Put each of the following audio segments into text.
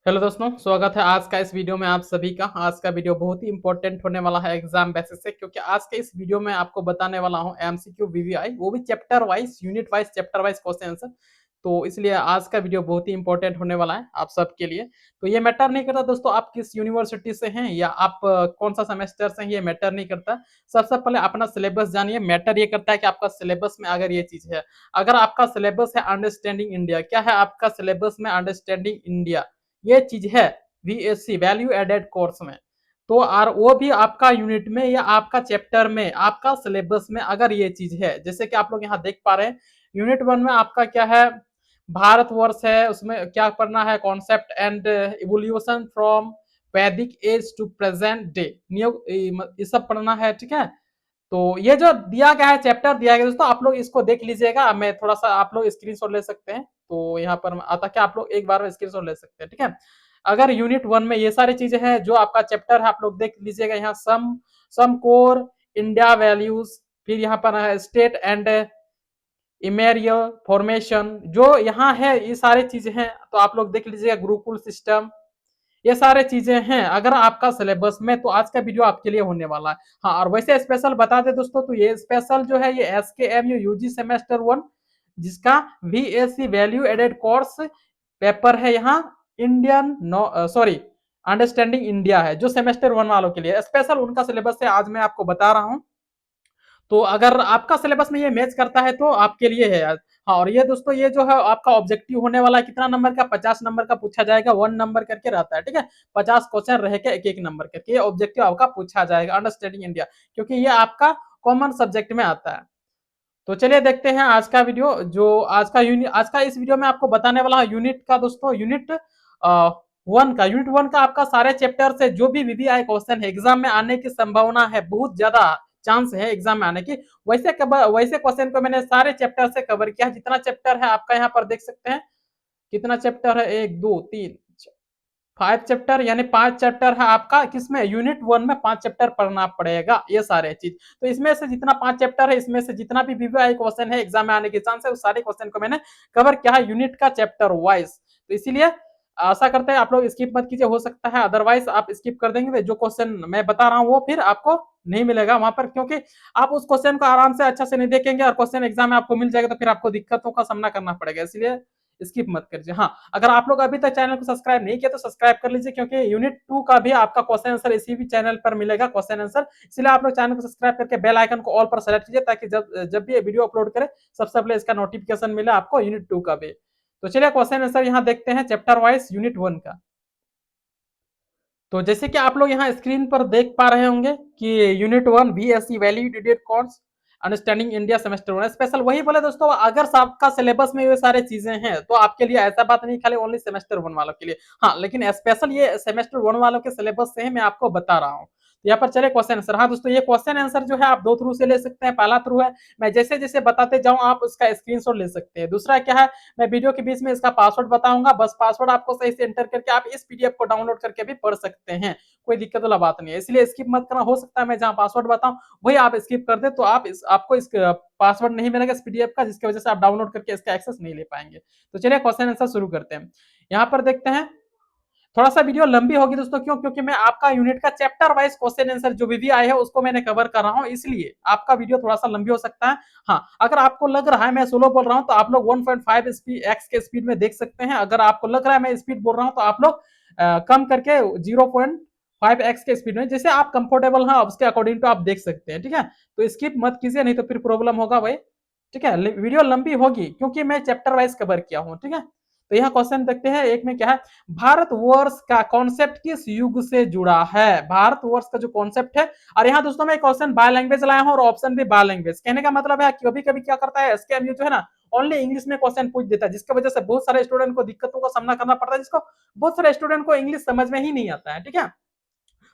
Hello दोस्तों, स्वागत है आज का इस वीडियो में आप सभी का। आज का वीडियो बहुत ही इंपॉर्टेंट होने वाला है एग्जाम बेसिस से, क्योंकि आज के इस वीडियो में आपको बताने वाला हूं एमसीक्यू वीवीआई, वो भी chapter wise, unit wise, chapter wise question answer. तो इसलिए आज का वीडियो बहुत ही इंपॉर्टेंट होने वाला है आप सबके लिए। तो ये मैटर नहीं करता दोस्तों आप किस यूनिवर्सिटी से हैं या आप कौन सा सेमेस्टर से हैं, ये मैटर नहीं करता। सबसे पहले अपना सिलेबस जानिए। मैटर ये करता है कि आपका सिलेबस में अगर ये चीज है, अगर आपका सिलेबस है अंडरस्टैंडिंग इंडिया, क्या है आपका सिलेबस में अंडरस्टैंडिंग इंडिया, ये चीज है वीएससी वैल्यू एडेड कोर्स में, तो और वो भी आपका यूनिट में या आपका चैप्टर में, आपका सिलेबस में अगर ये चीज है, जैसे कि आप लोग यहाँ देख पा रहे हैं यूनिट 1 में आपका क्या है, भारतवर्ष है, उसमें क्या पढ़ना है, कॉन्सेप्ट एंड इवोल्यूशन फ्रॉम वैदिक एज टू प्रेजेंट डे, ये सब पढ़ना है। ठीक है, तो ये जो दिया गया है, चैप्टर दिया गया है दोस्तों, आप लोग इसको देख लीजिएगा। मैं थोड़ा सा, आप लोग स्क्रीनशॉट ले सकते हैं, तो यहाँ पर आता क्या, आप लोग एक बार में स्क्रीनशॉट ले सकते हैं। ठीक है, अगर यूनिट 1 में ये सारी चीजें हैं जो आपका चैप्टर है, आप लोग देख लीजिएगा। यहाँ सम कोर इंडिया वैल्यूज, फिर यहाँ पर है स्टेट एंड इमेरियल फॉर्मेशन, जो यहाँ है ये सारी चीजें हैं, तो आप लोग देख लीजिएगा। गुरुकुल सिस्टम, ये सारे चीजें हैं अगर आपका सिलेबस में, तो आज का वीडियो आपके लिए होने वाला है। हाँ, और वैसे स्पेशल बता दे दोस्तों, तो ये स्पेशल जो है ये एसकेएमयू यूजी सेमेस्टर 1, जिसका VSC value added course paper है यहाँ, इंडियन सॉरी अंडरस्टैंडिंग इंडिया है, जो सेमेस्टर 1 वालों के लिए स्पेशल उनका सिलेबस है, आज मैं आपको बता रहा हूँ। तो अगर आपका सिलेबस में ये मैच करता है तो आपके लिए है यार। हाँ, और ये दोस्तों ये जो है आपका ऑब्जेक्टिव होने वाला है कितना नंबर का, 50 नंबर का पूछा जाएगा, 1 नंबर करके रहता है। ठीक है, 50 क्वेश्चन रहेगा, एक एक नंबर करके ये ऑब्जेक्टिव आपका पूछा जाएगा अंडरस्टैंडिंग इंडिया, क्योंकि ये आपका कॉमन सब्जेक्ट में आता है। तो चलिए देखते हैं आज का वीडियो। जो आज का यूनिट, आज का इस वीडियो में आपको बताने वाला है यूनिट का दोस्तों, यूनिट 1 का आपका सारे चैप्टर से जो भी वीवीआई क्वेश्चन है एग्जाम में आने की संभावना है, बहुत ज्यादा चांस है एग्जाम में आने की। वैसे क्वेश्चन को मैंने सारे चैप्टर से कवर किया है। जितना चैप्टर है आपका यहाँ पर देख सकते हैं, कितना चैप्टर है, 1 2 3 5 चैप्टर, यानी 5 चैप्टर है आपका, किसमें, यूनिट 1 में 5 चैप्टर पढ़ना पड़ेगा ये सारे चीज। तो इसमें से जितना 5 चैप्टर है, इसमें से जितना भी वीवीआई क्वेश्चन है एग्जाम में आने के चांस है, उस सारे क्वेश्चन को मैंने कवर किया है यूनिट का चैप्टर वाइज। तो इसीलिए आशा करते हैं आप लोग स्किप मत कीजिए, हो सकता है अदरवाइज आप स्किप कर देंगे तो जो क्वेश्चन मैं बता रहा हूँ वो फिर आपको नहीं मिलेगा वहां पर, क्योंकि आप उस क्वेश्चन को आराम से अच्छा से नहीं देखेंगे और क्वेश्चन एग्जाम में आपको मिल जाएगा तो फिर आपको दिक्कतों का सामना करना पड़ेगा, इसलिए स्किप मत करिए। हाँ, अगर आप लोग अभी तक चैनल को सब्सक्राइब नहीं किया तो सब्सक्राइब कर लीजिए, क्योंकि यूनिट 2 का भी आपका क्वेश्चन आंसर इसी भी चैनल पर मिलेगा, क्वेश्चन आंसर। इसलिए आप लोग चैनल को सब्सक्राइब करके बेल आइकन को ऑल पर सेलेक्ट कीजिए, ताकि जब जब भी ये वीडियो अपलोड करें सबसे पहले इसका नोटिफिकेशन मिले आपको यूनिट 2 का भी। तो चलिए क्वेश्चन आंसर यहाँ देखते हैं चैप्टर वाइज यूनिट 1 का। तो जैसे कि आप लोग यहाँ स्क्रीन पर देख पा रहे होंगे कि unit 1 BSc validated course understanding India semester 1 special, वही बोले दोस्तों, अगर आपका सिलेबस में ये सारे चीजें हैं तो आपके लिए ऐसा बात नहीं खाली ओनली सेमेस्टर 1 वालों के लिए। हाँ, लेकिन स्पेशल ये सेमेस्टर 1 वालों के सिलेबस से ही मैं आपको बता रहा हूँ। तो यहाँ पर चले क्वेश्चन आंसर। हाँ दोस्तों, ये क्वेश्चन आंसर जो है आप 2 थ्रू से ले सकते हैं। पहला थ्रू है, मैं जैसे जैसे बताते जाऊँ आप उसका स्क्रीनशॉट ले सकते हैं। दूसरा क्या है, मैं वीडियो के बीच में इसका पासवर्ड बताऊंगा, बस पासवर्ड आपको सही से एंटर करके आप इस पीडीएफ को डाउनलोड करके भी पढ़ सकते हैं, कोई दिक्कत वाला बात नहीं है। इसलिए स्किप मत करना, हो सकता है मैं जहां पासवर्ड बताऊं वही आप स्किप कर दे तो आपको इस पासवर्ड नहीं मिलेगा इस पीडीएफ का, जिसकी वजह से आप डाउनलोड करके इसका एक्सेस नहीं ले पाएंगे। तो चलिए क्वेश्चन आंसर शुरू करते हैं। यहाँ पर देखते हैं, थोड़ा सा वीडियो लंबी होगी दोस्तों, क्यों, क्योंकि मैं आपका यूनिट का चैप्टर वाइज क्वेश्चन आंसर जो भी आए है उसको मैंने कवर कर रहा हूं, इसलिए आपका वीडियो थोड़ा सा लंबी हो सकता है। हाँ, अगर आपको लग रहा है मैं स्लो बोल रहा हूं तो आप लोग 1.5 एक्स के स्पीड में देख सकते हैं। अगर आपको लग रहा है मैं स्पीड बोल रहा हूं तो आप लोग कम करके 0.5x के स्पीड में, जैसे आप कंफर्टेबल हैं उसके अकॉर्डिंग तो आप देख सकते हैं। ठीक है, तो स्किप मत कीजिए, नहीं तो फिर प्रॉब्लम होगा भाई। ठीक है, वीडियो लंबी होगी क्योंकि मैं चैप्टर वाइज कवर किया हूं। ठीक है, तो यहाँ क्वेश्चन देखते हैं, एक में क्या है, भारतवर्ष का कॉन्सेप्ट किस युग से जुड़ा है, भारतवर्ष का जो कॉन्सेप्ट है। और यहाँ दोस्तों मैं क्वेश्चन बाय लैंग्वेज लाया हूँ और ऑप्शन भी बाय लैंग्वेज। कहने का मतलब है कभी कभी क्या करता है एसकेएमयू जो है ना, ओनली इंग्लिश में क्वेश्चन पूछ देता है, जिसकी वजह से बहुत सारे स्टूडेंट को दिक्कतों का सामना करना पड़ता है, जिसको बहुत सारे स्टूडेंट को इंग्लिश समझ में ही नहीं आता है। ठीक है,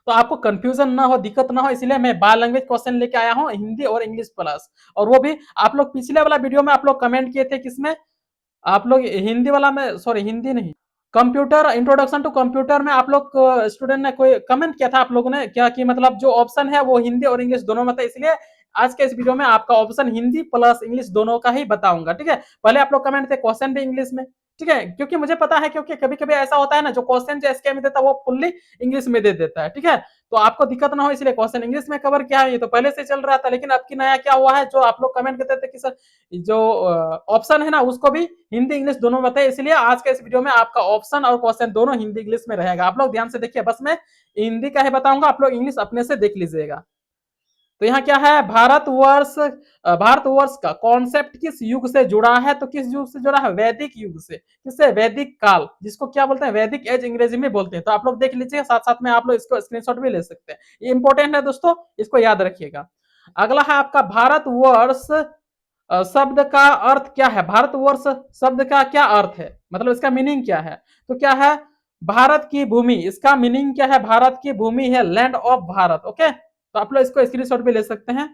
तो आपको कंफ्यूजन ना हो, दिक्कत ना हो, इसलिए मैं बाय लैंग्वेज क्वेश्चन लेके आया हूँ, हिंदी और इंग्लिश प्लस। और वो भी आप लोग पिछले वाला वीडियो में आप लोग कमेंट किए थे, किसमें, आप लोग हिंदी वाला में, सॉरी हिंदी नहीं, कंप्यूटर इंट्रोडक्शन टू कंप्यूटर में आप लोग स्टूडेंट ने कोई कमेंट किया था आप लोगों ने क्या, कि मतलब जो ऑप्शन है वो हिंदी और इंग्लिश दोनों में था, इसलिए आज के इस वीडियो में आपका ऑप्शन हिंदी प्लस इंग्लिश दोनों का ही बताऊंगा। ठीक है, पहले आप लोग कमेंट थे क्वेश्चन भी इंग्लिश में, ठीक है, क्योंकि मुझे पता है, क्योंकि कभी कभी ऐसा होता है ना, जो क्वेश्चन जो एसके में देता है वो फुल्ली इंग्लिश में दे देता है। ठीक है, तो आपको दिक्कत ना हो इसलिए क्वेश्चन इंग्लिश में कवर किया है। ये तो पहले से चल रहा था, लेकिन अब की नया क्या हुआ है, जो आप लोग कमेंट करते थे कि सर जो ऑप्शन है ना उसको भी हिंदी इंग्लिश दोनों बताए, इसलिए आज के इस वीडियो में आपका ऑप्शन और क्वेश्चन दोनों हिंदी इंग्लिश में रहेगा। आप लोग ध्यान से देखिए, बस मैं हिंदी का ही बताऊंगा, आप लोग इंग्लिश अपने से देख लीजिएगा। तो यहाँ क्या है, भारतवर्ष, भारतवर्ष का कॉन्सेप्ट किस युग से जुड़ा है, तो किस युग से जुड़ा है, वैदिक युग से। किससे, वैदिक काल, जिसको क्या बोलते हैं, वैदिक एज अंग्रेजी में बोलते हैं। तो आप लोग देख लीजिए, साथ साथ में आप लोग इसको स्क्रीनशॉट भी ले सकते हैं, ये इंपॉर्टेंट है दोस्तों, इसको याद रखिएगा। अगला है आपका भारतवर्ष शब्द का अर्थ क्या है, भारतवर्ष शब्द का क्या अर्थ है, मतलब इसका मीनिंग क्या है। तो क्या है, भारत की भूमि, इसका मीनिंग क्या है, भारत की भूमि है, लैंड ऑफ भारत। ओके, तो आप लोग इसको स्क्रीनशॉट भी ले सकते हैं।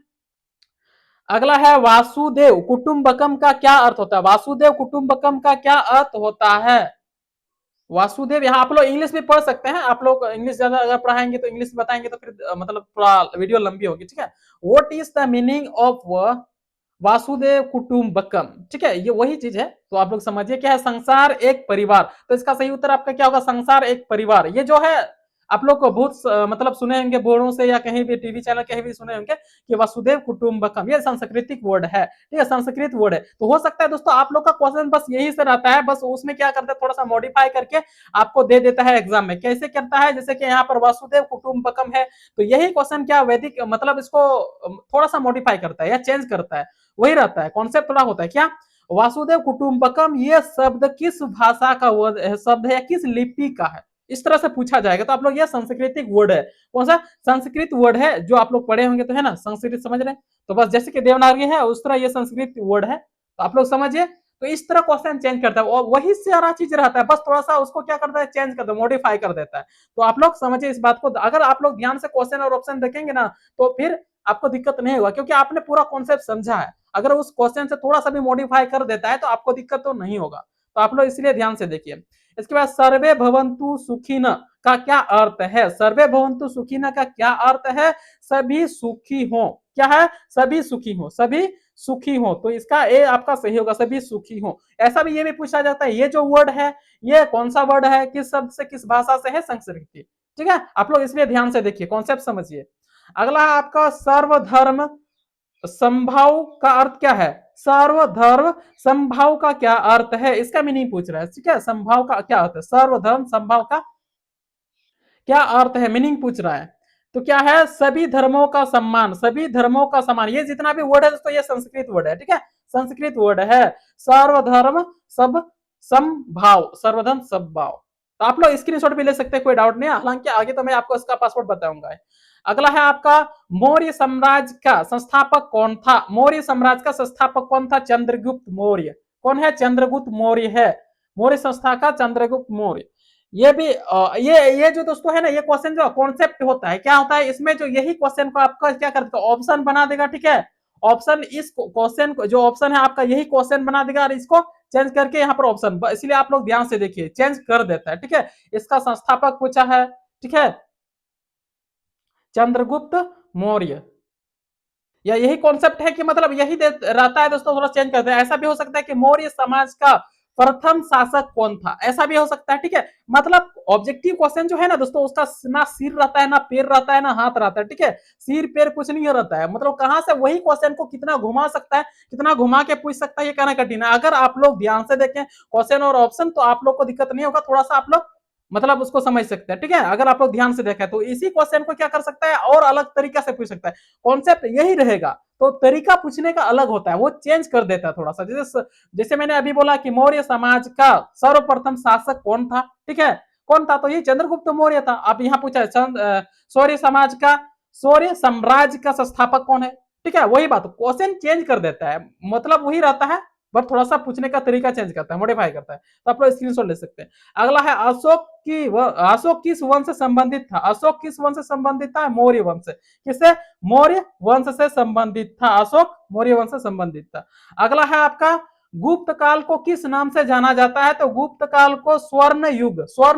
अगला है वासुदेव कुटुंबकम का क्या अर्थ होता है, वासुदेव कुटुंबकम का क्या अर्थ होता है। वासुदेव, यहाँ आप लोग इंग्लिश में पढ़ सकते हैं, आप लोग इंग्लिश ज्यादा अगर पढ़ाएंगे तो इंग्लिश बताएंगे तो फिर मतलब थोड़ा वीडियो लंबी होगी। ठीक है, what is the meaning of Vasudev Kutumbakam, ठीक है, ये वही चीज है। तो आप लोग समझिए क्या है, संसार एक परिवार। तो इसका सही उत्तर आपका क्या होगा, संसार एक परिवार। ये जो है आप लोग को बहुत मतलब सुने होंगे बोर्डों से या कहीं भी टीवी चैनल कहीं भी सुने होंगे कि वसुदेव कुटुंबकम, ये सांस्कृतिक वर्ड है। ठीक है, संस्कृत वर्ड है। तो हो सकता है दोस्तों आप लोग का क्वेश्चन बस यही से रहता है, बस उसमें क्या करता है, थोड़ा सा मॉडिफाई करके आपको दे देता है एग्जाम में। कैसे करता है, जैसे कि यहाँ पर वसुदेव कुटुंबकम है, तो यही क्वेश्चन क्या वैदिक मतलब इसको थोड़ा सा मॉडिफाई करता है या चेंज करता है, वही रहता है, कॉन्सेप्ट थोड़ा होता है। क्या, वासुदेव कुटुंबकम ये शब्द किस भाषा का शब्द है या किस लिपि का है, इस तरह से पूछा जाएगा। तो आप लोग ये सांस्कृतिक वर्ड है, कौन सा, संस्कृत वर्ड है, जो आप लोग पढ़े होंगे तो है ना, संस्कृत समझ रहे हैं। तो बस जैसे कि देवनागरी है उस तरह ये संस्कृत वर्ड है, तो आप लोग समझिए। तो इस तरह क्वेश्चन चेंज करता है, और वही सारा चीज रहता है, बस थोड़ा सा उसको क्या करता है, चेंज करता है, मॉडिफाई कर देता है। तो आप लोग समझिए इस बात को, अगर आप लोग ध्यान से क्वेश्चन और ऑप्शन देखेंगे ना तो फिर आपको दिक्कत नहीं होगा, क्योंकि आपने पूरा कॉन्सेप्ट समझा है। अगर उस क्वेश्चन से थोड़ा सा भी मॉडिफाई कर देता है तो आपको दिक्कत तो नहीं होगा। तो आप लोग इसलिए ध्यान से देखिए। इसके बाद सर्वे भवंतु सुखिन का क्या अर्थ है, सर्वे भवंतु सुखिन का क्या अर्थ है, सभी सुखी हो। क्या है, सभी सुखी हो, सभी सुखी हो। तो इसका ए आपका सही होगा, सभी सुखी हो। ऐसा भी ये भी पूछा जाता है, ये जो वर्ड है ये कौन सा वर्ड है, किस शब्द से किस भाषा से है, संस्कृत। ठीक है, आप लोग इसलिए ध्यान से देखिए, कॉन्सेप्ट समझिए। अगला है आपका सर्वधर्म संभाव का अर्थ क्या है, सर्वधर्म संभाव का क्या अर्थ है, इसका मीनिंग पूछ रहा है। ठीक है, संभाव का क्या अर्थ है, सर्वधर्म संभाव का क्या अर्थ है, मीनिंग पूछ रहा है। तो क्या है, सभी धर्मों का सम्मान, सभी धर्मों का सम्मान। ये जितना भी वर्ड है दोस्तों ये संस्कृत वर्ड है। ठीक है, संस्कृत वर्ड है, सर्वधर्म सब संभाव, सर्वधर्म संभाव। तो आप लोग स्क्रीनशॉट भी ले सकते हैं, कोई डाउट नहीं है, हालांकि आगे तो मैं आपको इसका पासवर्ड बताऊंगा। अगला है आपका मौर्य साम्राज्य का संस्थापक कौन था, मौर्य साम्राज्य का संस्थापक कौन था, चंद्रगुप्त मौर्य। कौन है, चंद्रगुप्त मौर्य है, मौर्य संस्था का चंद्रगुप्त मौर्य। ये भी ये जो दोस्तों है ना, ये क्वेश्चन जो कॉन्सेप्ट होता है, क्या होता है इसमें, जो यही क्वेश्चन को आपका क्या करता है, ऑप्शन बना देगा। ठीक है, ऑप्शन इस क्वेश्चन को, जो ऑप्शन है आपका यही क्वेश्चन बना देगा और इसको चेंज करके यहाँ पर ऑप्शन, इसलिए आप लोग ध्यान से देखिए, चेंज कर देता है। ठीक है, इसका संस्थापक पूछा है, ठीक है, चंद्रगुप्त मौर्य। या यही कॉन्सेप्ट है कि मतलब यही रहता है दोस्तों, थोड़ा चेंज करते हैं। ऐसा भी हो सकता है कि मौर्य समाज का प्रथम शासक कौन था, ऐसा भी हो सकता है। ठीक है, मतलब ऑब्जेक्टिव क्वेश्चन जो है ना दोस्तों, उसका ना सिर रहता है, ना पैर रहता है, ना हाथ रहता है। ठीक है, सिर पैर कुछ नहीं रहता है, मतलब कहां से वही क्वेश्चन को कितना घुमा सकता है, कितना घुमा के पूछ सकता है, ये कहना कठिन है। अगर आप लोग ध्यान से देखें क्वेश्चन और ऑप्शन तो आप लोग को दिक्कत नहीं होगा, थोड़ा सा आप लोग मतलब उसको समझ सकते हैं। ठीक है, अगर आप लोग ध्यान से देखें तो इसी क्वेश्चन को क्या कर सकता है, और अलग तरीका से पूछ सकता है, कॉन्सेप्ट यही रहेगा, तो तरीका पूछने का अलग होता है, वो चेंज कर देता है थोड़ा सा। जैसे मैंने अभी बोला कि मौर्य समाज का सर्वप्रथम शासक कौन था, ठीक है, कौन था, तो ये चंद्रगुप्त मौर्य था। अब यहाँ पूछा है सौर्य समाज का, सौर्य साम्राज्य का संस्थापक कौन है। ठीक है, वही बात, क्वेश्चन चेंज कर देता है, मतलब वही रहता है, बट थोड़ा सा पूछने का तरीका चेंज करता है, मॉडिफाई करता है। तो आप लोग स्क्रीनशॉट ले सकते हैं। अगला है अशोक किस वंश से संबंधित था, अशोक किस वंश से संबंधित था, मौर्य वंश से। किससे, मौर्य वंश से संबंधित था, अशोक मौर्य वंश से संबंधित था। अगला है आपका गुप्त काल को किस नाम से जाना जाता है, तो गुप्त काल को स्वर्ण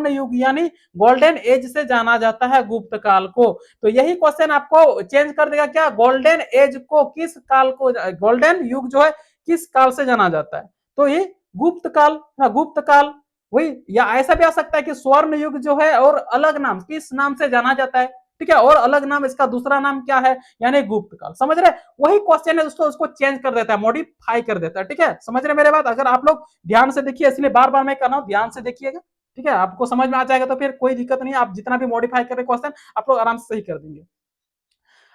युग यानी गोल्डन एज से जाना जाता है गुप्त काल को। तो यही क्वेश्चन आपको चेंज कर देगा, क्या गोल्डन एज को किस काल को, गोल्डन युग जो है किस काल से जाना जाता है, तो ये गुप्त काल ना, गुप्त काल वही, या ऐसा भी आ सकता है कि स्वर्ण युग जो है और अलग नाम किस नाम से जाना जाता है, ठीक है, और अलग नाम इसका दूसरा नाम क्या है, यानी गुप्त काल। समझ रहे, वही क्वेश्चन है दोस्तों, उसको चेंज कर देता है, मॉडिफाई कर देता है, ठीक है, समझ रहे मेरे बात। अगर आप लोग ध्यान से देखिए, इसलिए बार बार मैं कर रहा हूं, ध्यान से देखिएगा, ठीक है, आपको समझ में आ जाएगा तो फिर कोई दिक्कत नहीं, आप जितना भी मॉडिफाई करें क्वेश्चन आप लोग आराम से सही कर देंगे।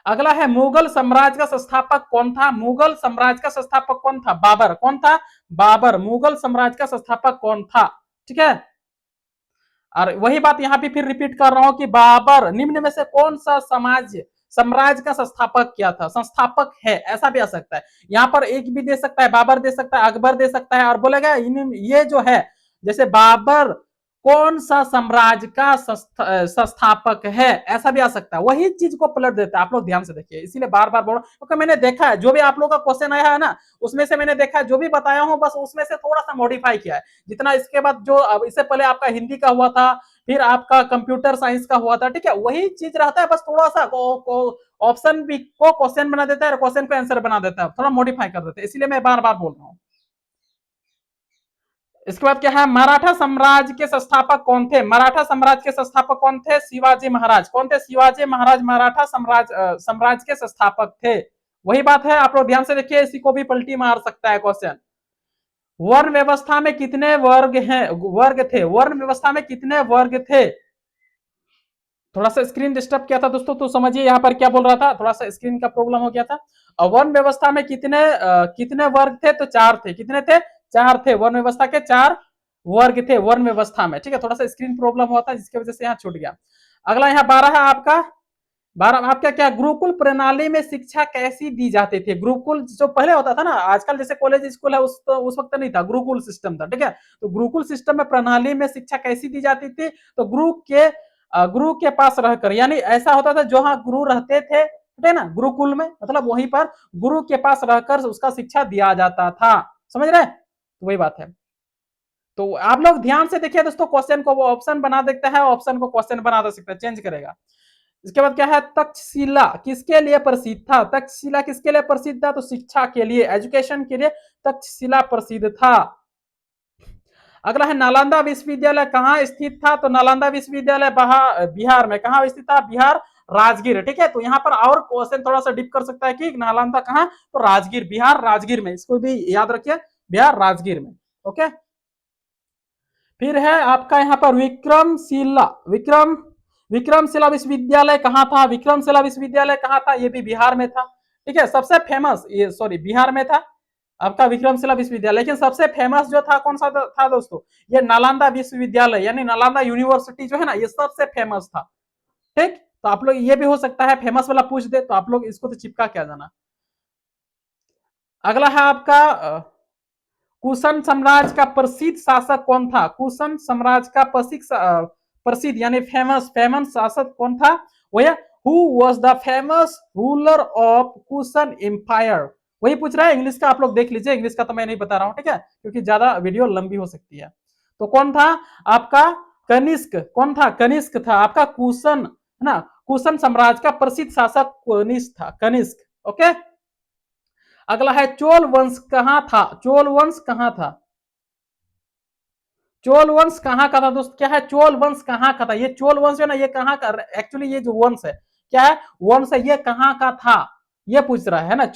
अगला है मुगल साम्राज्य का संस्थापक कौन था, मुगल साम्राज्य का संस्थापक कौन था, बाबर। कौन था, बाबर मुगल साम्राज्य का संस्थापक कौन था, ठीक है। और वही बात यहां पे फिर रिपीट कर रहा हूं कि बाबर निम्न में से कौन सा साम्राज्य का संस्थापक क्या था, संस्थापक है, ऐसा भी आ सकता है। यहां पर एक भी दे सकता है, बाबर दे सकता है, अकबर दे सकता है, और बोलेगा ये जो है, जैसे बाबर कौन सा साम्राज्य का संस्थापक है, ऐसा भी आ सकता है, वही चीज को पलट देता है। आप लोग ध्यान से देखिए, इसीलिए बार बार बोल रहा हूं, क्योंकि मैंने देखा है जो भी आप लोग का क्वेश्चन आया है ना, उसमें से मैंने देखा है, जो भी बताया हूं बस उसमें से थोड़ा सा मॉडिफाई किया है। जितना इसके बाद जो अब इससे पहले आपका हिंदी का हुआ था, फिर आपका कंप्यूटर साइंस का हुआ था, ठीक है, वही चीज रहता है, बस थोड़ा सा ऑप्शन भी को क्वेश्चन बना देता है, क्वेश्चन को आंसर बना देता है, थोड़ा मॉडिफाई कर देता है, इसलिए मैं बार बार बोल रहा हूँ। इसके बाद क्या है, मराठा साम्राज्य के संस्थापक कौन थे, मराठा साम्राज्य के संस्थापक कौन थे, शिवाजी महाराज। कौन थे, शिवाजी महाराज मराठा साम्राज्य के संस्थापक थे। वही बात है, आप लोग ध्यान से देखिए, इसी को भी पलटी मार सकता है क्वेश्चन। वर्ण व्यवस्था में कितने वर्ग हैं, वर्ग थे, वर्ण व्यवस्था में कितने वर्ग थे। थोड़ा सा स्क्रीन डिस्टर्ब किया था दोस्तों, तो समझिए यहाँ पर क्या बोल रहा था, थोड़ा सा स्क्रीन का प्रॉब्लम हो गया था। वर्ण व्यवस्था में कितने वर्ग थे, तो 4 थे। कितने थे, 4 थे, वर्ण व्यवस्था के 4 वर्ग थे वर्ण व्यवस्था में, ठीक है। थोड़ा सा स्क्रीन प्रॉब्लम हुआ था जिसकी वजह से यहाँ छूट गया। अगला यहाँ 12 है आपका, 12 आपका क्या, गुरुकुल प्रणाली में शिक्षा कैसी दी जाती थी। गुरुकुल जो पहले होता था ना, आजकल जैसे कॉलेज स्कूल है, उस वक्त नहीं था, गुरुकुल सिस्टम था, ठीक है। तो गुरुकुल सिस्टम में प्रणाली में शिक्षा कैसी दी जाती थी, तो गुरु के पास रहकर, यानी ऐसा होता था जहां गुरु रहते थे, ठीक है ना, गुरुकुल में, मतलब वहीं पर गुरु के पास रहकर उसका शिक्षा दिया जाता था। समझ रहे, तो वही बात है। तो आप लोग ध्यान से देखिए दोस्तों, क्वेश्चन को वो ऑप्शन बना देता है, ऑप्शन को क्वेश्चन बना दे सकता है, चेंज करेगा। इसके बाद क्या है, तक्षशिला किसके लिए प्रसिद्ध था, तक्षशिला किसके लिए प्रसिद्ध था, तो शिक्षा के लिए, एजुकेशन के लिए तक्षशिला प्रसिद्ध था। अगला है, नालंदा विश्वविद्यालय कहाँ स्थित था, तो नालंदा विश्वविद्यालय बिहार में। कहाँ स्थित था, बिहार, राजगीर, ठीक है। तो यहाँ पर और क्वेश्चन थोड़ा सा डिप कर सकता है कि नालंदा कहाँ, तो राजगीर, बिहार राजगीर में, इसको भी याद रखिए, बिहार राजगीर में, ओके। फिर है आपका यहाँ पर विक्रमशिला विश्वविद्यालय कहाँ था, विक्रमशिला विश्वविद्यालय कहाँ था, ये भी बिहार में था, ठीक है। सबसे फेमस, ये सॉरी बिहार में था आपका विक्रमशिला विश्वविद्यालय, लेकिन सबसे फेमस जो था कौन सा था दोस्तों, ये नालंदा विश्वविद्यालय, यानी नालंदा यूनिवर्सिटी जो है ना, ये सबसे फेमस था, ठीक। तो आप लोग ये भी हो सकता है फेमस वाला पूछ दे, तो आप लोग इसको तो चिपका क्या जाना। अगला है आपका कुषाण साम्राज्य का प्रसिद्ध शासक कौन था, कुषाण साम्राज्य का प्रसिद्ध यानी फेमस फेमस शासक कौन था, वह who was the famous ruler of Kushan empire. वही पूछ रहा है, इंग्लिश का आप लोग देख लीजिए, इंग्लिश का तो मैं नहीं बता रहा हूं, ठीक है, क्योंकि ज्यादा वीडियो लंबी हो सकती है। तो कौन था आपका, कनिष्क। कौन था, कनिष्क था आपका, कुषाण है ना, कुषाण साम्राज्य का प्रसिद्ध शासक कनिष्क था, कनिष्क, ओके। अगला है, चोल वंश कहां था, चोल वंश कहां था, चोल वंश कहां का था दोस्त, क्या है, चोल वंश कहां का था, ये चोल वंश है ना, ये कहां का, एक्चुअली ये जो वंश है, क्या है, वंश है, ये कहां का था, ये पूछ रहा है ना,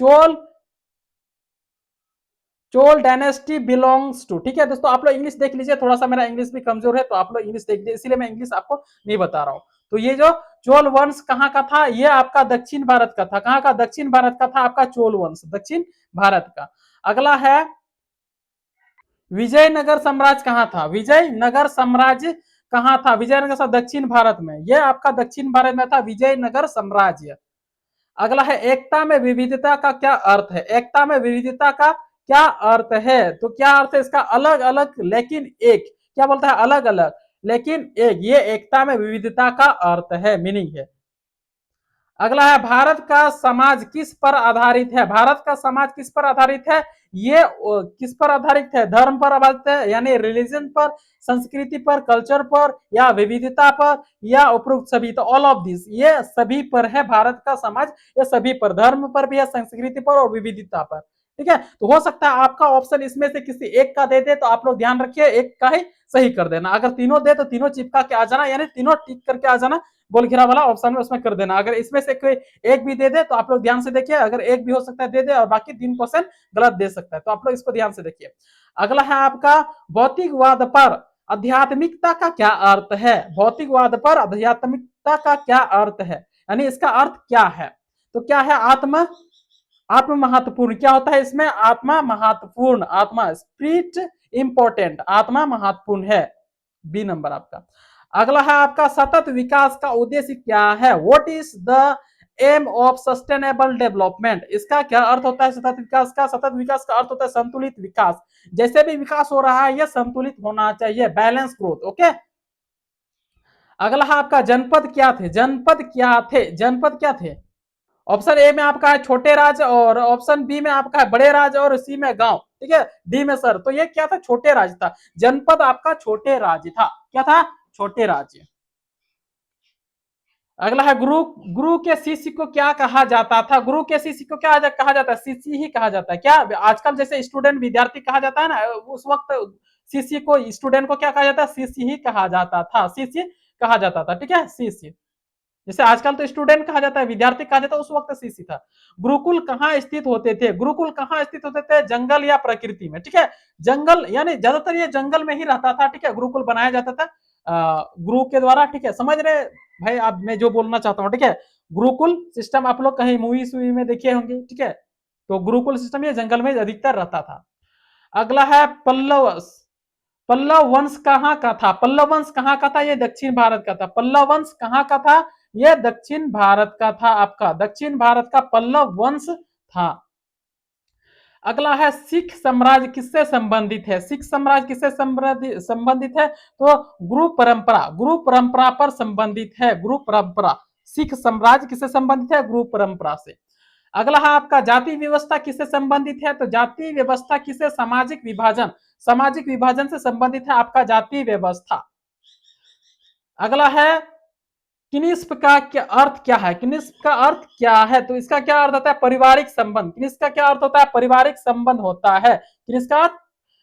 चोल डायनेस्टी बिलोंग्स टू, ठीक है दोस्तों। आप लोग इंग्लिश देख लीजिए, थोड़ा सा मेरा इंग्लिश भी कमजोर है, तो आप लोग इंग्लिश देख लीजिए, इसीलिए मैं इंग्लिश आपको नहीं बता रहा हूं। तो ये जो चोल वंश कहां का था, ये आपका दक्षिण भारत का था, कहां का, दक्षिण भारत का था आपका चोल वंश, दक्षिण भारत का। अगला है, विजयनगर साम्राज्य कहाँ था, विजयनगर साम्राज्य कहाँ था, विजयनगर साम्राज्य दक्षिण भारत में, यह आपका दक्षिण भारत में था विजयनगर साम्राज्य। अगला है, एकता में विविधता का क्या अर्थ है, एकता में विविधता का क्या अर्थ है, तो क्या अर्थ है इसका, अलग अलग लेकिन एक, क्या बोलता है, अलग अलग लेकिन एक, ये एकता में विविधता का अर्थ है, मीनिंग है। अगला है, भारत का समाज किस पर आधारित है, भारत का समाज किस पर आधारित है, ये किस पर आधारित है, धर्म पर आधारित है, यानी रिलीजन पर, संस्कृति पर, कल्चर पर, या विविधता पर, या उपरोक्त सभी, तो ऑल ऑफ दिस, ये सभी पर है भारत का समाज, ये सभी पर, धर्म पर भी है, संस्कृति पर और विविधता पर, ठीक है, तो हो सकता है आपका ऑप्शन इसमें से किसी एक का दे दे, तो आप लोग ध्यान रखिए एक का ही सही कर देना। अगर तीनों दे तो तीनों चिपका के आ जाना, यानी तीनों टिक करके आ जाना गोल घेरा वाला ऑप्शन में, उसमें कर देना। अगर इसमें से कोई एक भी दे दे तो आप लोग ध्यान से देखिए, अगर एक भी हो सकता है दे दे और बाकी 3 क्वेश्चन गलत दे सकता है, तो आप लोग इसको ध्यान से देखिए। अगला है आपका भौतिकवाद पर आध्यात्मिकता का क्या अर्थ है। भौतिकवाद पर आध्यात्मिकता का क्या अर्थ है, यानी इसका अर्थ क्या है। तो क्या है, आत्मा, आत्मा महत्वपूर्ण। क्या होता है इसमें, आत्मा महत्वपूर्ण, आत्मा स्पिरिट इंपॉर्टेंट, आत्मा महत्वपूर्ण है, बी नंबर आपका। अगला है आपका सतत विकास का उद्देश्य क्या है। What is the aim of sustainable development. इसका क्या अर्थ होता है सतत विकास का। सतत विकास का अर्थ होता है संतुलित विकास। जैसे भी विकास हो रहा है यह संतुलित होना चाहिए, बैलेंस ग्रोथ। ओके, अगला है आपका जनपद क्या थे। जनपद क्या थे, जनपद क्या थे। ऑप्शन ए में आपका है छोटे राज्य, और ऑप्शन बी में आपका है बड़े राज्य, और सी में गांव। ठीक है, डी में सर। तो ये क्या था, छोटे राज्य था। जनपद आपका छोटे राज्य था। क्या था, छोटे राज्य। अगला है गुरु। गुरु के शिष्य को क्या कहा जाता था। गुरु के शिष्य को क्या कहा जाता है, शिष्य ही कहा जाता है। क्या आजकल जैसे स्टूडेंट विद्यार्थी कहा जाता है ना, उस वक्त शिष्य को, स्टूडेंट को क्या कहा जाता है, शिष्य ही कहा जाता था, शिष्य कहा जाता था। ठीक है, शिष्य। जैसे आजकल तो स्टूडेंट कहा जाता है, विद्यार्थी कहा जाता है, उस वक्त शिष्य था। गुरुकुल कहाँ स्थित होते थे। गुरुकुल कहाँ स्थित होते थे, जंगल या प्रकृति में। ठीक है, जंगल, यानी ज्यादातर ये जंगल में ही रहता था। ठीक है, गुरुकुल बनाया जाता था गुरु के द्वारा। ठीक है, समझ रहे भाई आप मैं जो बोलना चाहता हूँ। ठीक है, गुरुकुल सिस्टम आप लोग कहीं मूवी सूवी में देखे होंगे। ठीक है, तो गुरुकुल सिस्टम ये जंगल में अधिकतर रहता था। अगला है पल्लव। पल्लव वंश कहाँ का था। पल्लव वंश कहाँ का था, ये दक्षिण भारत का था। पल्लव वंश कहाँ का था, ये दक्षिण भारत का था। आपका दक्षिण भारत का पल्लव वंश था। अगला है सिख साम्राज्य किससे संबंधित है। सिख साम्राज्य किससे संबंधित है, तो गुरु परंपरा, गुरु परंपरा पर संबंधित है। गुरु परंपरा, सिख साम्राज्य किससे संबंधित है, गुरु परंपरा से। अगला है आपका जाति व्यवस्था किससे संबंधित है, तो जाति व्यवस्था किससे, सामाजिक विभाजन, सामाजिक विभाजन से संबंधित है आपका जाति व्यवस्था। अगला है किनिस्प का क्या अर्थ क्या है। किनिस्प का अर्थ क्या है, तो इसका क्या अर्थ होता है, पारिवारिक संबंध। किनिस्प का क्या अर्थ होता है, पारिवारिक संबंध होता है। किनिस्प का अर्थ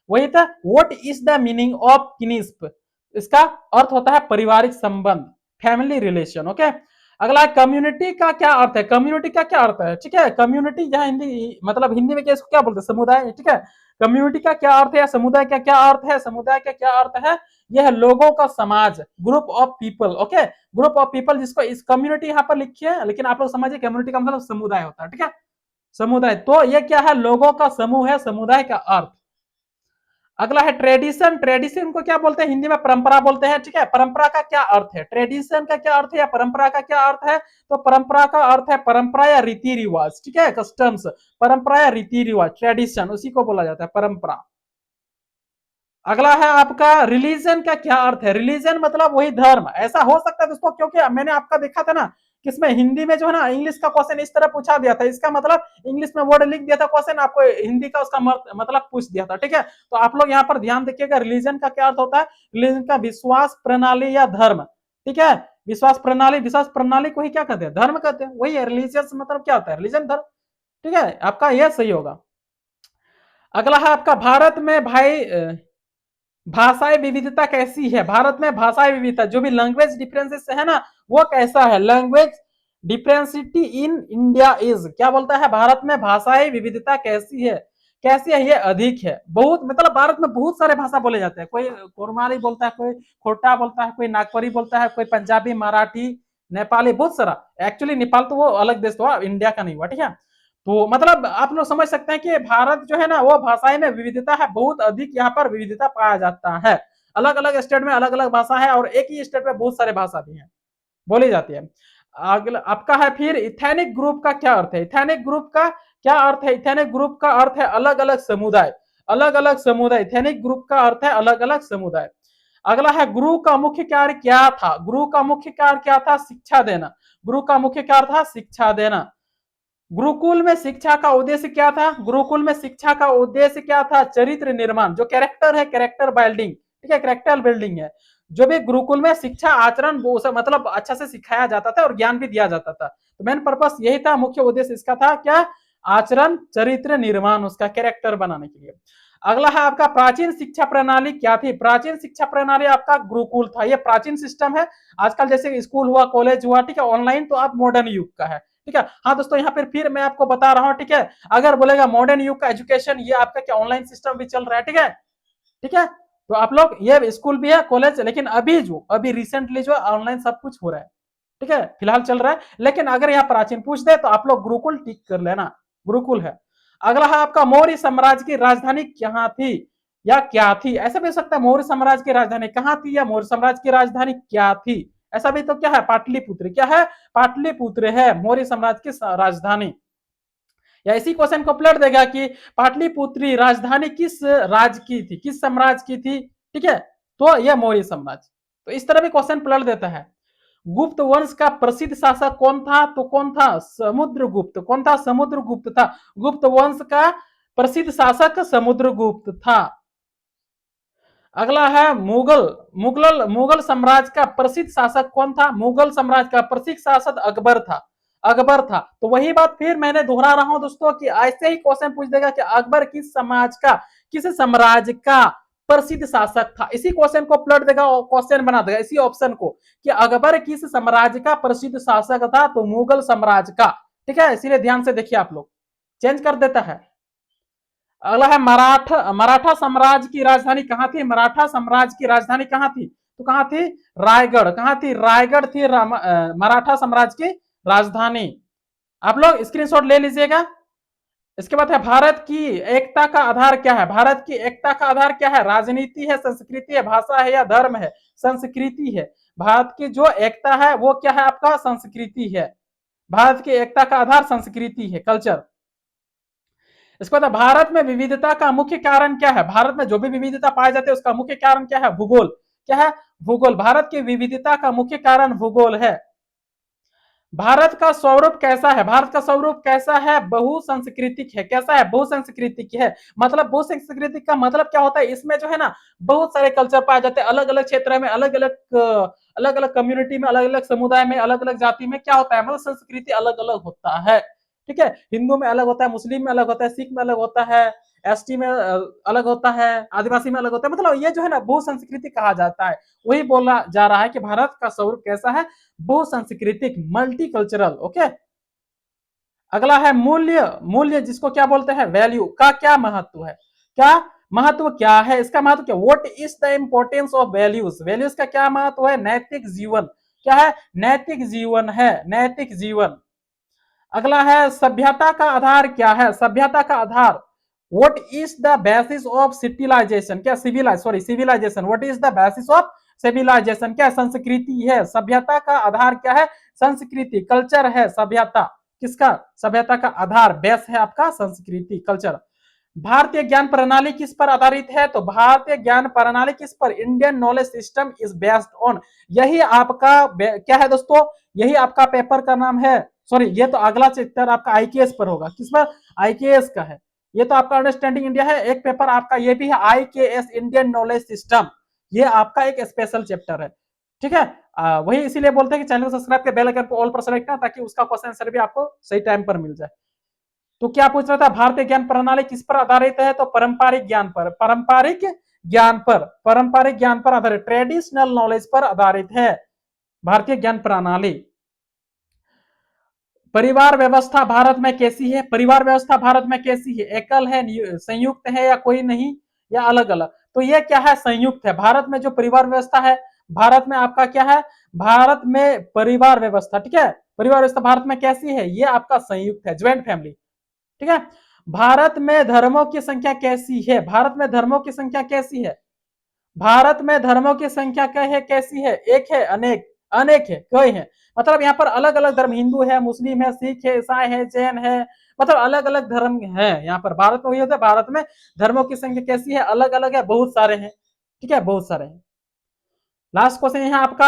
वही था, what is the meaning of kinship. इसका अर्थ होता है पारिवारिक संबंध, फैमिली रिलेशन। ओके, अगला कम्युनिटी का क्या अर्थ है। कम्युनिटी का क्या अर्थ है, ठीक है, कम्युनिटी यहाँ हिंदी मतलब हिंदी में क्या बोलते हैं, समुदाय। ठीक है, कम्युनिटी का क्या अर्थ है, या समुदाय का क्या अर्थ है। समुदाय का क्या अर्थ है, यह लोगों का समाज, group of people. Okay, group of people, जिसको इस कम्युनिटी यहाँ पर लिखी है, लेकिन आप लोग समझिए कम्युनिटी का मतलब समुदाय होता है। ठीक है, समुदाय, तो ये क्या है, लोगों का समूह है, समुदाय का अर्थ। अगला है ट्रेडिशन। ट्रेडिशन को क्या बोलते हैं, हिंदी में परंपरा बोलते हैं। ठीक है, परंपरा का क्या अर्थ है, ट्रेडिशन का क्या अर्थ है, या परंपरा का क्या अर्थ है, तो परंपरा का अर्थ है परंपरा या रीति रिवाज। ठीक है, कस्टम्स, परंपरा या रीति रिवाज, ट्रेडिशन उसी को बोला जाता है, परंपरा। अगला है आपका रिलीजन का क्या अर्थ है। रिलीजन मतलब वही धर्म। ऐसा हो सकता है दोस्तों, क्योंकि मैंने आपका देखा था ना किसमें, हिंदी में जो है ना, इंग्लिश का क्वेश्चन इस तरह पूछा दिया था, इसका मतलब इंग्लिश में वर्ड लिख दिया था क्वेश्चन, आपको हिंदी का उसका मतलब पूछ दिया था। ठीक है, तो आप लोग यहाँ पर ध्यान देखिएगा, रिलीजन का क्या अर्थ होता है, रिलीजन का विश्वास प्रणाली या धर्म। ठीक है, विश्वास प्रणाली, विश्वास प्रणाली को ही क्या कहते हैं, धर्म कहते हैं, वही है रिलीजियस मतलब क्या होता है, रिलीजन, धर्म। ठीक है, आपका यह सही होगा। अगला है आपका भारत में भाई भाषाई विविधता कैसी है। भारत में भाषाई विविधता, जो भी लैंग्वेज डिफरेंसेस है ना, वो कैसा है, लैंग्वेज डिफरेंसिटी इन इंडिया इज, क्या बोलता है, भारत में भाषाई विविधता कैसी है। कैसी है, ये अधिक है, बहुत, मतलब भारत में बहुत सारे भाषा बोले जाते हैं। कोई कोरमाली बोलता है, कोई खोटा बोलता है, कोई नागपुरी बोलता है, कोई पंजाबी, मराठी, नेपाली, बहुत सारा। एक्चुअली नेपाल तो वो अलग देश हुआ, इंडिया का नहीं हुआ। ठीक है, तो मतलब आप लोग समझ सकते हैं कि भारत जो है ना, वो भाषाएं में विविधता है, बहुत अधिक यहाँ पर विविधता पाया जाता है। अलग अलग स्टेट में अलग अलग भाषा है, और एक ही स्टेट में बहुत सारे भाषा भी हैं, बोली जाती है। अगला आपका है फिर इथेनिक ग्रुप का क्या अर्थ है। इथेनिक ग्रुप का क्या अर्थ है, इथेनिक ग्रुप का अर्थ है अलग अलग समुदाय, अलग अलग समुदाय। इथेनिक ग्रुप का अर्थ है अलग अलग समुदाय। अगला है गुरु का मुख्य कार्य क्या था। गुरु का मुख्य कार्य क्या था, शिक्षा देना। गुरु का मुख्य कार्य था शिक्षा देना। गुरुकुल में शिक्षा का उद्देश्य क्या था, गुरुकुल में शिक्षा का उद्देश्य क्या था, चरित्र निर्माण, जो कैरेक्टर है, कैरेक्टर बिल्डिंग। ठीक है, कैरेक्टर बिल्डिंग है। जो भी गुरुकुल में शिक्षा आचरण वो मतलब अच्छा से सिखाया जाता था और ज्ञान भी दिया जाता था। तो मेन पर्पस यही था, मुख्य उद्देश्य इसका था क्या, आचरण चरित्र निर्माण, उसका कैरेक्टर बनाने के लिए। अगला है आपका प्राचीन शिक्षा प्रणाली क्या थी? प्राचीन शिक्षा प्रणाली आपका गुरुकुल था। ये प्राचीन सिस्टम है। आजकल जैसे स्कूल हुआ, कॉलेज हुआ, ठीक है, ऑनलाइन, तो आप मॉडर्न युग का है। ठीक है। हाँ दोस्तों, यहाँ पर फिर मैं आपको बता रहा हूँ, ठीक है, अगर बोलेगा मॉडर्न युग का एजुकेशन, ये आपका क्या ऑनलाइन सिस्टम भी चल रहा है। ठीक है, ठीक है। तो आप लोग, ये स्कूल भी है, कॉलेज, लेकिन अभी रिसेंटली जो ऑनलाइन सब कुछ हो रहा है। ठीक है, फिलहाल चल रहा है। लेकिन अगर यहाँ प्राचीन पूछ दे तो आप लोग गुरुकुल टिक कर लेना, गुरुकुल है। अगला है आपका मौर्य साम्राज्य की राजधानी कहाँ थी या क्या थी? ऐसा भी हो सकता है मौर्य साम्राज्य की राजधानी कहाँ थी या मौर्य साम्राज्य की राजधानी क्या थी। ऐसा भी तो क्या है, पाटलिपुत्र। क्या है? पाटलिपुत्र है मौर्य साम्राज्य की राजधानी। या इसी क्वेश्चन को पलट देगा कि पाटलिपुत्री राजधानी किस राज्य की थी, किस साम्राज्य की थी। ठीक है, तो यह मौर्य साम्राज्य। तो इस तरह भी क्वेश्चन पलट देता है। गुप्त वंश का प्रसिद्ध शासक कौन था? तो कौन था? समुद्रगुप्त। कौन था? समुद्रगुप्त था। गुप्त वंश का प्रसिद्ध शासक समुद्रगुप्त था। अगला है मुगल मुगल मुगल साम्राज्य का प्रसिद्ध शासक कौन था? मुगल साम्राज्य का प्रसिद्ध शासक अकबर था। अकबर था। तो वही बात फिर मैंने दोहरा रहा हूं दोस्तों कि ऐसे ही क्वेश्चन पूछ देगा कि अकबर किस समाज का, किस साम्राज्य का प्रसिद्ध शासक था। इसी क्वेश्चन को पलट देगा और क्वेश्चन बना देगा इसी ऑप्शन को कि अकबर किस साम्राज्य का प्रसिद्ध शासक था, तो मुगल साम्राज्य का। ठीक है, इसीलिए ध्यान से देखिए आप लोग, चेंज कर देता है। अगला है मराठा मराठा साम्राज्य की राजधानी कहाँ थी? मराठा साम्राज्य की राजधानी कहाँ थी? तो कहाँ थी? रायगढ़। कहाँ थी? रायगढ़ थी मराठा साम्राज्य की राजधानी। आप लोग स्क्रीनशॉट ले लीजिएगा। इसके बाद है भारत की एकता का आधार क्या है? भारत की एकता का आधार क्या है? राजनीति है, संस्कृति है, भाषा है या धर्म है? संस्कृति है। भारत की जो एकता है वो क्या है आपका? संस्कृति है। भारत की एकता का आधार संस्कृति है, कल्चर। इसके बाद भारत में विविधता का मुख्य कारण क्या है? भारत में जो भी विविधता पाए जाते हैं उसका मुख्य कारण क्या है? भूगोल। क्या है? भूगोल। भारत की विविधता का मुख्य कारण भूगोल है। भारत का स्वरूप कैसा है? भारत का स्वरूप कैसा है? बहुसंस्कृतिक है। कैसा है? बहुसंस्कृतिक है। मतलब बहुसंस्कृतिक का मतलब क्या होता है? इसमें जो है ना बहुत सारे कल्चर पाए जाते हैं, अलग अलग क्षेत्र में, अलग अलग कम्युनिटी में, अलग अलग समुदाय में, अलग अलग जाति में क्या होता है, मतलब संस्कृति अलग अलग होता है। ठीक है, हिंदू में अलग होता है, मुस्लिम में अलग होता है, सिख में अलग होता है, एसटी में अलग होता है, आदिवासी में अलग होता है। मतलब ये जो है ना बहुसंस्कृति कहा जाता है। वही बोला जा रहा है कि भारत का स्वरूप कैसा है? बहुसंस्कृतिक, मल्टीकल्चरल। ओके। अगला है मूल्य। मूल्य जिसको क्या बोलते हैं? वैल्यू का क्या महत्व है? क्या महत्व क्या है? इसका महत्व क्या? What is the importance of values? Values का क्या महत्व है? नैतिक जीवन। क्या है? नैतिक जीवन है, नैतिक जीवन। अगला है सभ्यता का आधार क्या है? सभ्यता का आधार, what is the basis of civilisation? क्या civilisation, what is the basis of civilisation? क्या? संस्कृति है। सभ्यता का आधार क्या है? संस्कृति, कल्चर है सभ्यता। किसका? सभ्यता का आधार, बेस है आपका संस्कृति, कल्चर। भारतीय ज्ञान प्रणाली किस पर आधारित है? तो भारतीय ज्ञान प्रणाली किस पर? Indian knowledge system is based on. यही आपका क्या है दोस्तों? यही आपका पेपर का नाम है। सॉरी, ये तो अगला चैप्टर आपका आईकेएस पर होगा। किस पर? आईकेएस का है। ये तो आपका अंडरस्टैंडिंग इंडिया है। एक पेपर आपका ये भी है, आईकेएस, इंडियन नॉलेज सिस्टम। ये आपका एक स्पेशल चैप्टर है। ठीक है। वही इसीलिए बोलते हैं कि चैनल को सब्सक्राइब कर बेल आइकन को ऑल पर सेलेक्ट करना, ताकि उसका क्वेश्चन आंसर भी आपको सही टाइम पर मिल जाए। तो क्या पूछ रहा था? भारतीय ज्ञान प्रणाली किस पर आधारित है? तो पारंपरिक ज्ञान पर। पारंपरिक ज्ञान पर, पारंपरिक ज्ञान पर आधारित, ट्रेडिशनल नॉलेज पर आधारित है भारतीय ज्ञान प्रणाली। परिवार व्यवस्था भारत में कैसी है? परिवार व्यवस्था भारत में कैसी है? एकल है, संयुक्त है या कोई नहीं, या अलग अलग? तो ये क्या है? संयुक्त है। भारत में जो परिवार व्यवस्था है, भारत में आपका क्या है? भारत में परिवार व्यवस्था, ठीक है, परिवार व्यवस्था भारत में कैसी है? ये आपका संयुक्त है, ज्वाइंट फैमिली। ठीक है। भारत में धर्मों की संख्या कैसी है? भारत में धर्मों की संख्या कैसी है? भारत में धर्मों की संख्या क्या है? कैसी है? एक है, अनेक? अनेक है, कई है। मतलब यहाँ पर अलग अलग धर्म, हिंदू है, मुस्लिम है, सिख है, ईसाई है, जैन है, मतलब अलग अलग धर्म है यहाँ पर। भारत में वही होता है, भारत में धर्मों की संख्या कैसी है? अलग अलग है, बहुत सारे हैं। ठीक है, बहुत सारे हैं। लास्ट क्वेश्चन यहाँ आपका,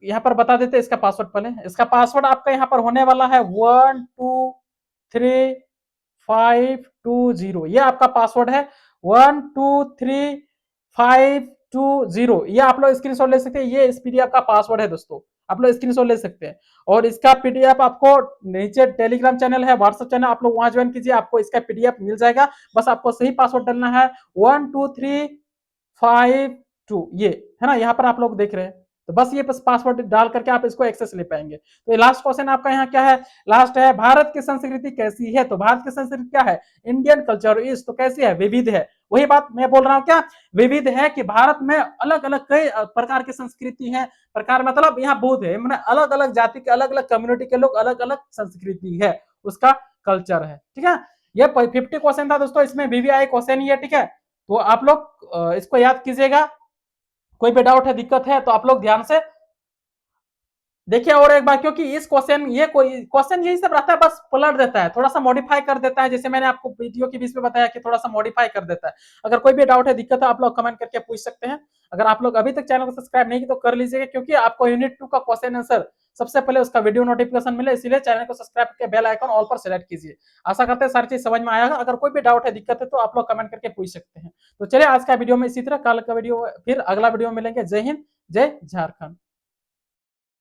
यहाँ पर बता देते हैं इसका पासवर्ड पहले। इसका पासवर्ड आपका यहाँ पर होने वाला है 123520। ये आपका पासवर्ड है 123520। 20, ये आप लोग स्क्रीनशॉट ले सकते हैं। ये इस पीडीएफ का पासवर्ड है दोस्तों, आप लोग स्क्रीनशॉट ले सकते हैं। और इसका पीडीएफ आपको नीचे टेलीग्राम चैनल है, व्हाट्सएप चैनल, आप लोग वहां ज्वाइन कीजिए, आपको इसका पीडीएफ मिल जाएगा। बस आपको सही पासवर्ड डालना है 12352, ये है ना, यहाँ पर आप लोग देख रहे हैं। तो बस ये पासवर्ड डाल करके आप इसको एक्सेस ले पाएंगे। तो ये लास्ट क्वेश्चन आपका यहाँ क्या है, लास्ट है, भारत की संस्कृति कैसी है? तो भारत की संस्कृति क्या है? इंडियन कल्चर इज, तो कैसी है? विविध है। वही बात मैं बोल रहा हूँ, क्या विविध है, कि भारत में अलग अलग कई प्रकार की संस्कृति है। प्रकार मतलब यहाँ बहुत है, मैंने अलग अलग जाति के, अलग अलग कम्युनिटी के लोग, अलग अलग संस्कृति है, उसका कल्चर है। ठीक है, ये 50 क्वेश्चन था दोस्तों, इसमें वीवीआई क्वेश्चन ही है। ठीक है, तो आप लोग इसको याद कीजिएगा। कोई भी डाउट है, दिक्कत है, तो आप लोग ध्यान से देखिए। और एक बार, क्योंकि इस क्वेश्चन, ये कोई क्वेश्चन यही सब रहता है, बस पलट देता है, थोड़ा सा मॉडिफाई कर देता है, जैसे मैंने आपको वीडियो के बीच में बताया कि थोड़ा सा मॉडिफाई कर देता है। अगर कोई भी डाउट है, दिक्कत है, आप लोग कमेंट करके पूछ सकते हैं। अगर आप लोग अभी तक चैनल को सब्सक्राइब नहीं किया तो कर लीजिएगा, क्योंकि आपको यूनिट 2 का क्वेश्चन आंसर सबसे पहले उसका वीडियो नोटिफिकेशन मिले, इसलिए चैनल को सब्सक्राइब करके बेल आइकन ऑल पर सेलेक्ट कीजिए। आशा करते हैं सारी चीज समझ में आएगा। अगर कोई भी डाउट है, दिक्कत है, तो आप लोग कमेंट करके पूछ सकते हैं। तो चलिए आज का वीडियो में इसी तरह, कल का वीडियो, फिर अगला वीडियो में मिलेंगे। जय हिंद, जय झारखंड।